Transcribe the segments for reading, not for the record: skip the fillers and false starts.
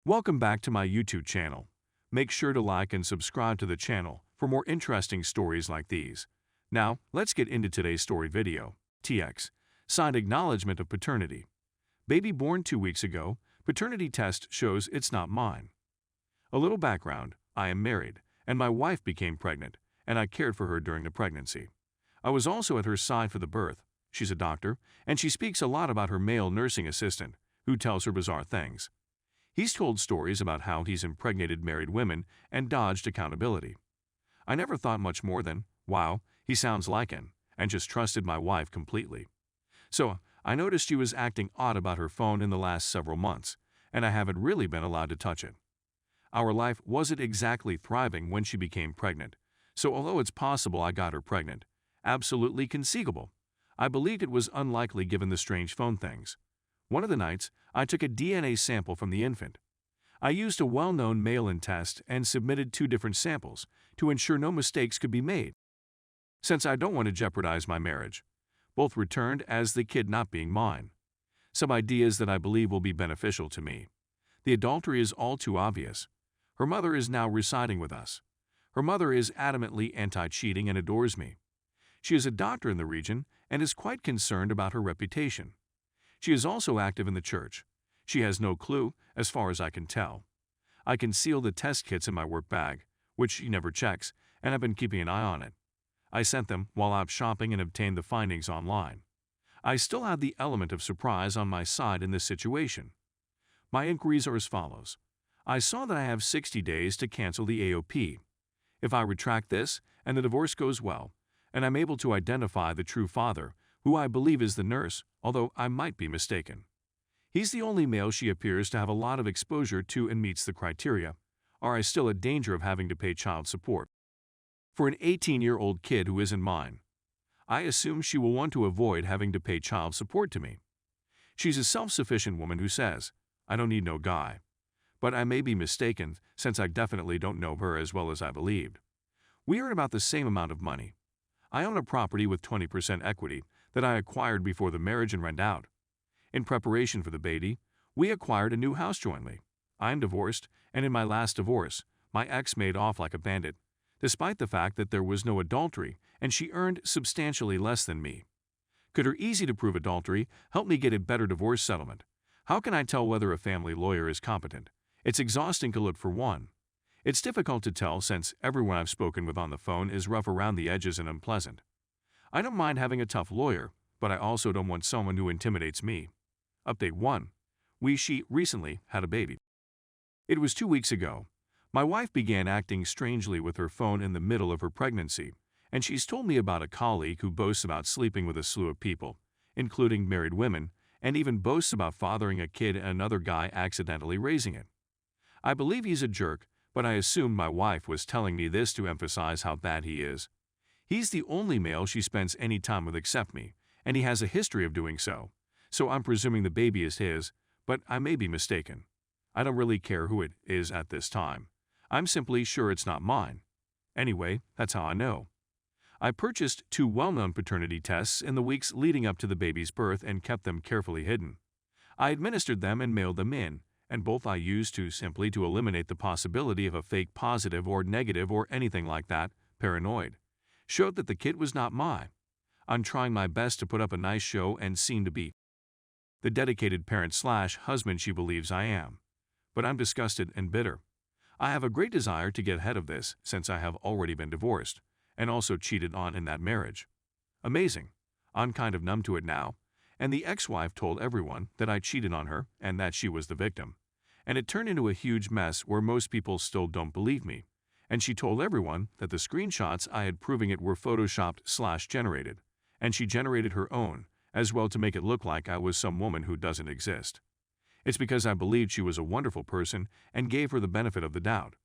Welcome back to my YouTube channel. Make sure to like and subscribe to the channel for more interesting stories like these. Now, let's get into today's story video. TX. Signed Acknowledgement of Paternity. Baby born 2 weeks ago, paternity test shows it's not mine. A little background: I am married, and my wife became pregnant, and I cared for her during the pregnancy. I was also at her side for the birth. She's a doctor, and she speaks a lot about her male nursing assistant, who tells her bizarre things. He's told stories about how he's impregnated married women and dodged accountability. I never thought much more than, wow, he sounds like him, and just trusted my wife completely. So, I noticed she was acting odd about her phone in the last several months, and I haven't really been allowed to touch it. Our life wasn't exactly thriving when she became pregnant, so although it's possible I got her pregnant, absolutely conceivable, I believed it was unlikely given the strange phone things. One of the nights, I took a DNA sample from the infant. I used a well-known mail-in test and submitted 2 different samples to ensure no mistakes could be made. Since I don't want to jeopardize my marriage, both returned as the kid not being mine. Some ideas that I believe will be beneficial to me. The adultery is all too obvious. Her mother is now residing with us. Her mother is adamantly anti-cheating and adores me. She is a doctor in the region and is quite concerned about her reputation. She is also active in the church. She has no clue, as far as I can tell. I conceal the test kits in my work bag, which she never checks, and I've been keeping an eye on it. I sent them while out shopping and obtained the findings online. I still have the element of surprise on my side in this situation. My inquiries are as follows. I saw that I have 60 days to cancel the AOP. If I retract this and the divorce goes well, and I'm able to identify the true father, who I believe is the nurse, although I might be mistaken. He's the only male she appears to have a lot of exposure to and meets the criteria. Are I still at danger of having to pay child support for an 18-year-old kid who isn't mine? I assume she will want to avoid having to pay child support to me. She's a self-sufficient woman who says, I don't need no guy. But I may be mistaken, since I definitely don't know her as well as I believed. We earn about the same amount of money. I own a property with 20% equity that I acquired before the marriage and rent out. In preparation for the baby, we acquired a new house jointly. I am divorced, and in my last divorce, my ex made off like a bandit, despite the fact that there was no adultery and she earned substantially less than me. Could her easy-to-prove adultery help me get a better divorce settlement? How can I tell whether a family lawyer is competent? It's exhausting to look for one. It's difficult to tell since everyone I've spoken with on the phone is rough around the edges and unpleasant. I don't mind having a tough lawyer, but I also don't want someone who intimidates me. Update 1. She recently had a baby. It was 2 weeks ago. My wife began acting strangely with her phone in the middle of her pregnancy, and she's told me about a colleague who boasts about sleeping with a slew of people, including married women, and even boasts about fathering a kid and another guy accidentally raising it. I believe he's a jerk, but I assumed my wife was telling me this to emphasize how bad he is. He's the only male she spends any time with except me, and he has a history of doing so. So I'm presuming the baby is his, but I may be mistaken. I don't really care who it is at this time. I'm simply sure it's not mine. Anyway, that's how I know. I purchased 2 well-known paternity tests in the weeks leading up to the baby's birth and kept them carefully hidden. I administered them and mailed them in, and both I used to simply to eliminate the possibility of a fake positive or negative or anything like that, paranoid. Showed that the kid was not mine. I'm trying my best to put up a nice show and seem to be the dedicated parent/husband she believes I am. But I'm disgusted and bitter. I have a great desire to get ahead of this since I have already been divorced and also cheated on in that marriage. Amazing. I'm kind of numb to it now, and the ex-wife told everyone that I cheated on her and that she was the victim. And it turned into a huge mess where most people still don't believe me. And she told everyone that the screenshots I had proving it were photoshopped/generated, and she generated her own, as well to make it look like I was some woman who doesn't exist. It's because I believed she was a wonderful person and gave her the benefit of the doubt.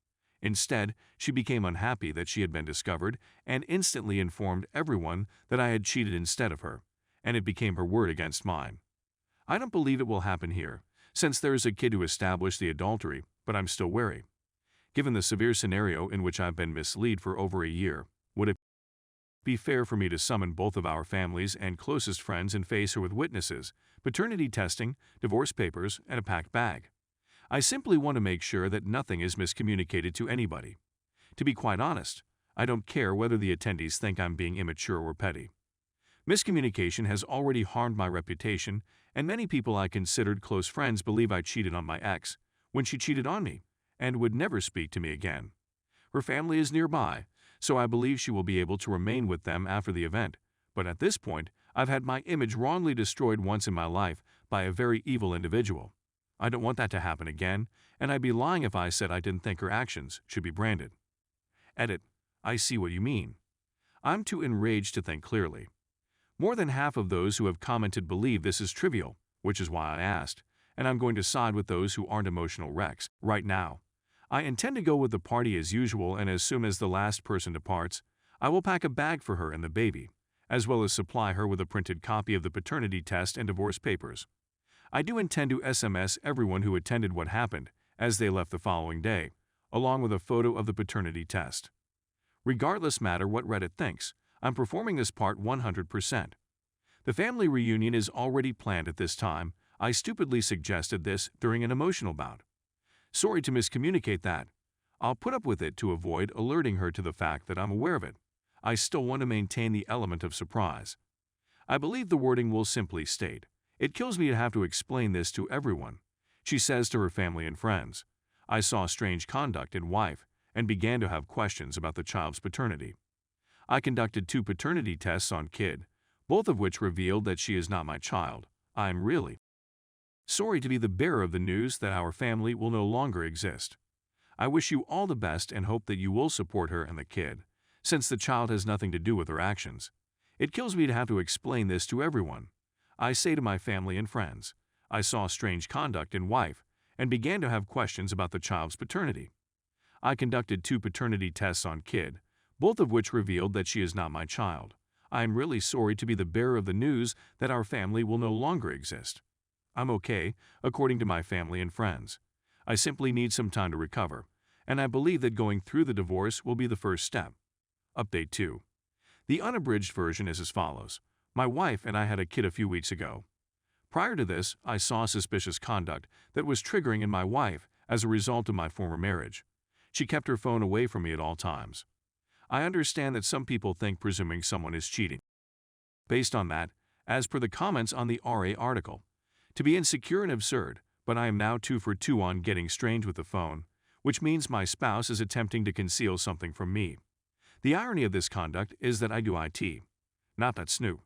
Instead, she became unhappy that she had been discovered and instantly informed everyone that I had cheated instead of her, and it became her word against mine. I don't believe it will happen here, since there is a kid who established the adultery, but I'm still wary. Given the severe scenario in which I've been misled for over a year, would it be fair for me to summon both of our families and closest friends and face her with witnesses, paternity testing, divorce papers, and a packed bag? I simply want to make sure that nothing is miscommunicated to anybody. To be quite honest, I don't care whether the attendees think I'm being immature or petty. Miscommunication has already harmed my reputation, and many people I considered close friends believe I cheated on my ex when she cheated on me and would never speak to me again. Her family is nearby, so I believe she will be able to remain with them after the event, but at this point, I've had my image wrongly destroyed once in my life by a very evil individual. I don't want that to happen again, and I'd be lying if I said I didn't think her actions should be branded. Edit. I see what you mean. I'm too enraged to think clearly. More than half of those who have commented believe this is trivial, which is why I asked, and I'm going to side with those who aren't emotional wrecks right now. I intend to go with the party as usual, and as soon as the last person departs, I will pack a bag for her and the baby, as well as supply her with a printed copy of the paternity test and divorce papers. I do intend to SMS everyone who attended what happened as they left the following day, along with a photo of the paternity test. Regardless matter what Reddit thinks, I'm performing this part 100%. The family reunion is already planned at this time. I stupidly suggested this during an emotional bout. Sorry to miscommunicate that. I'll put up with it to avoid alerting her to the fact that I'm aware of it. I still want to maintain the element of surprise. I believe the wording will simply state, "It kills me to have to explain this to everyone," she says to her family and friends. I saw strange conduct in wife and began to have questions about the child's paternity. I conducted 2 paternity tests on kid, both of which revealed that she is not my child. I'm really sorry to be the bearer of the news that our family will no longer exist. I wish you all the best and hope that you will support her and the kid, since the child has nothing to do with her actions. It kills me to have to explain this to everyone. I say to my family and friends, I saw strange conduct in wife and began to have questions about the child's paternity. I conducted 2 paternity tests on kid, both of which revealed that she is not my child. I am really sorry to be the bearer of the news that our family will no longer exist. I'm okay, according to my family and friends. I simply need some time to recover, and I believe that going through the divorce will be the first step. Update 2. The unabridged version is as follows. My wife and I had a kid a few weeks ago. Prior to this, I saw suspicious conduct that was triggering in my wife as a result of my former marriage. She kept her phone away from me at all times. I understand that some people think presuming someone is cheating. Based on that, as per the comments on the RA article, to be insecure and absurd, but I am now 2 for 2 on getting strange with the phone, which means my spouse is attempting to conceal something from me. The irony of this conduct is that I do IT, not that Snoop.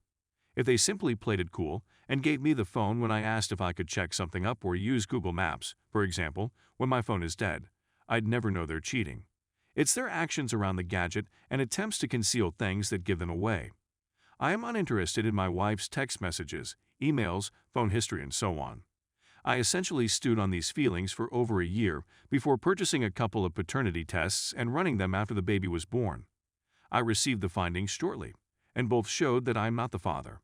If they simply played it cool and gave me the phone when I asked if I could check something up or use Google Maps, for example, when my phone is dead, I'd never know they're cheating. It's their actions around the gadget and attempts to conceal things that give them away. I am uninterested in my wife's text messages, emails, phone history, and so on. I essentially stewed on these feelings for over a year before purchasing a couple of paternity tests and running them after the baby was born. I received the findings shortly, and both showed that I'm not the father.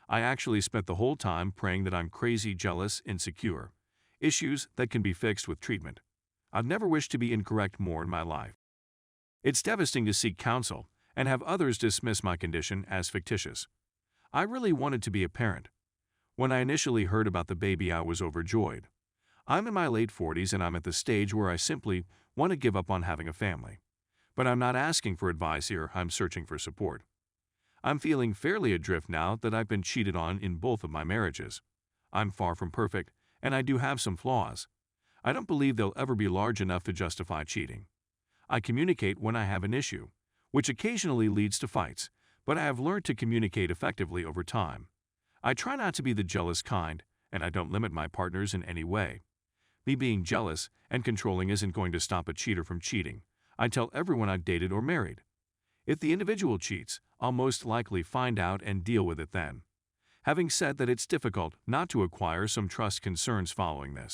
I actually spent the whole time praying that I'm crazy, jealous, insecure, issues that can be fixed with treatment. I've never wished to be incorrect more in my life. It's devastating to seek counsel and have others dismiss my condition as fictitious. I really wanted to be a parent. When I initially heard about the baby, I was overjoyed. I'm in my late 40s and I'm at the stage where I simply want to give up on having a family. But I'm not asking for advice here, I'm searching for support. I'm feeling fairly adrift now that I've been cheated on in both of my marriages. I'm far from perfect, and I do have some flaws. I don't believe they'll ever be large enough to justify cheating. I communicate when I have an issue, which occasionally leads to fights, but I have learned to communicate effectively over time. I try not to be the jealous kind, and I don't limit my partners in any way. Me being jealous and controlling isn't going to stop a cheater from cheating. I tell everyone I've dated or married. If the individual cheats, I'll most likely find out and deal with it then. Having said that, it's difficult not to acquire some trust concerns following this.